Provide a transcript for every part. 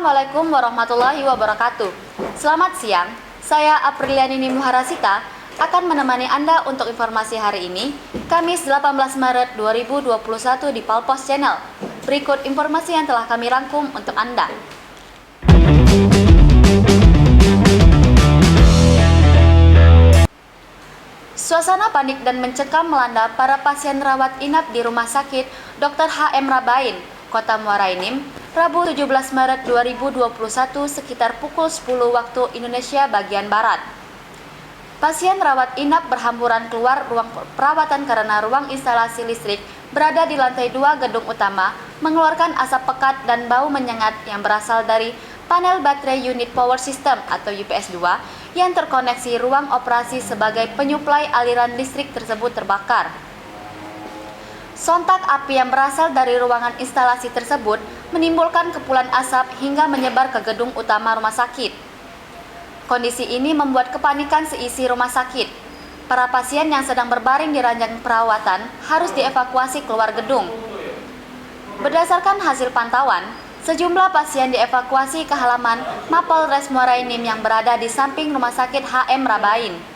Assalamualaikum warahmatullahi wabarakatuh. Selamat siang, saya Aprilianini Muharasita akan menemani Anda untuk informasi hari ini, Kamis 18 Maret 2021 di Palpos Channel. Berikut informasi yang telah kami rangkum untuk Anda. Suasana panik dan mencekam melanda para pasien rawat inap di Rumah Sakit Dr. H.M. Rabain, Kota Muara Enim, Rabu 17 Maret 2021 sekitar pukul 10 waktu Indonesia bagian Barat. Pasien rawat inap berhamburan keluar ruang perawatan karena ruang instalasi listrik berada di lantai 2 gedung utama mengeluarkan asap pekat dan bau menyengat yang berasal dari panel baterai unit power system atau UPS 2 yang terkoneksi ruang operasi sebagai penyuplai aliran listrik tersebut terbakar. Sontak api yang berasal dari ruangan instalasi tersebut menimbulkan kepulan asap hingga menyebar ke gedung utama rumah sakit. Kondisi ini membuat kepanikan seisi rumah sakit. Para pasien yang sedang berbaring di ranjang perawatan harus dievakuasi keluar gedung. Berdasarkan hasil pantauan, sejumlah pasien dievakuasi ke halaman Mapolres Muara Enim yang berada di samping Rumah Sakit H.M. Rabain.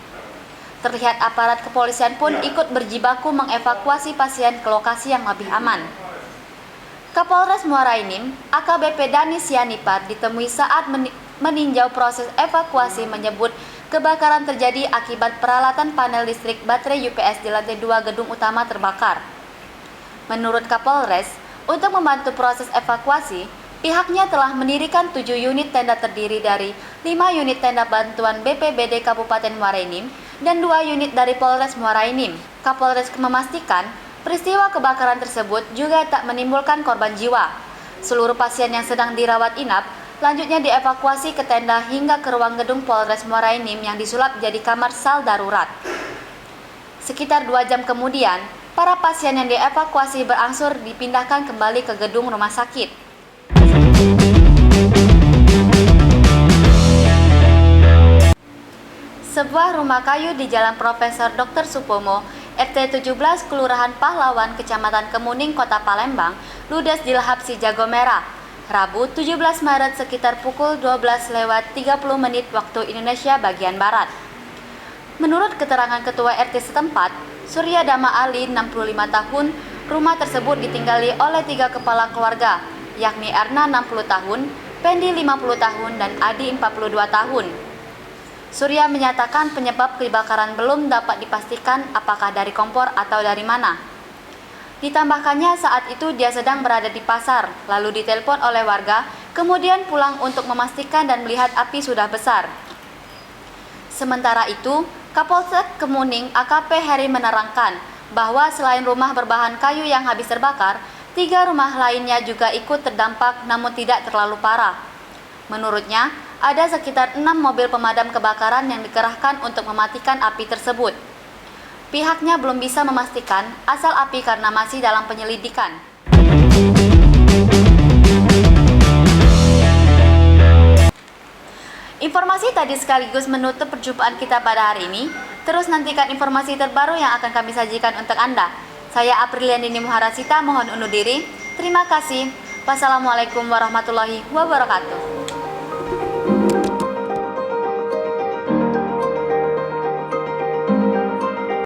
Terlihat aparat kepolisian pun ikut berjibaku mengevakuasi pasien ke lokasi yang lebih aman. Kapolres Muara Enim, AKBP Dani Sianipar ditemui saat meninjau proses evakuasi menyebut kebakaran terjadi akibat peralatan panel listrik baterai UPS di lantai 2 gedung utama terbakar. Menurut Kapolres, untuk membantu proses evakuasi, pihaknya telah mendirikan 7 unit tenda terdiri dari 5 unit tenda bantuan BPBD Kabupaten Muara Enim dan 2 unit dari Polres Muara Enim. Kapolres memastikan peristiwa kebakaran tersebut juga tak menimbulkan korban jiwa. Seluruh pasien yang sedang dirawat inap lanjutnya dievakuasi ke tenda hingga ke ruang gedung Polres Muara Enim yang disulap jadi kamar sal darurat. Sekitar 2 jam kemudian, para pasien yang dievakuasi berangsur dipindahkan kembali ke gedung rumah sakit. Sebuah rumah kayu di Jalan Profesor Dr. Supomo, RT 17 Kelurahan Pahlawan, Kecamatan Kemuning, Kota Palembang, ludes dilahap si jago merah. Rabu 17 Maret sekitar pukul 12:30 waktu Indonesia bagian Barat. Menurut keterangan Ketua RT setempat, Surya Dama Ali, 65 tahun, rumah tersebut ditinggali oleh 3 kepala keluarga, yakni Erna 60 tahun, Pendi 50 tahun, dan Adi 42 tahun. Surya menyatakan penyebab kebakaran belum dapat dipastikan apakah dari kompor atau dari mana. Ditambahkannya saat itu dia sedang berada di pasar, lalu ditelepon oleh warga, kemudian pulang untuk memastikan dan melihat api sudah besar. Sementara itu, Kapolsek Kemuning AKP Heri menerangkan bahwa selain rumah berbahan kayu yang habis terbakar, 3 rumah lainnya juga ikut terdampak namun tidak terlalu parah. Menurutnya, ada sekitar 6 mobil pemadam kebakaran yang dikerahkan untuk mematikan api tersebut. Pihaknya belum bisa memastikan asal api karena masih dalam penyelidikan. Informasi tadi sekaligus menutup perjumpaan kita pada hari ini. Terus nantikan informasi terbaru yang akan kami sajikan untuk Anda. Saya Aprilianini Muharasita mohon undur diri. Terima kasih. Wassalamualaikum warahmatullahi wabarakatuh.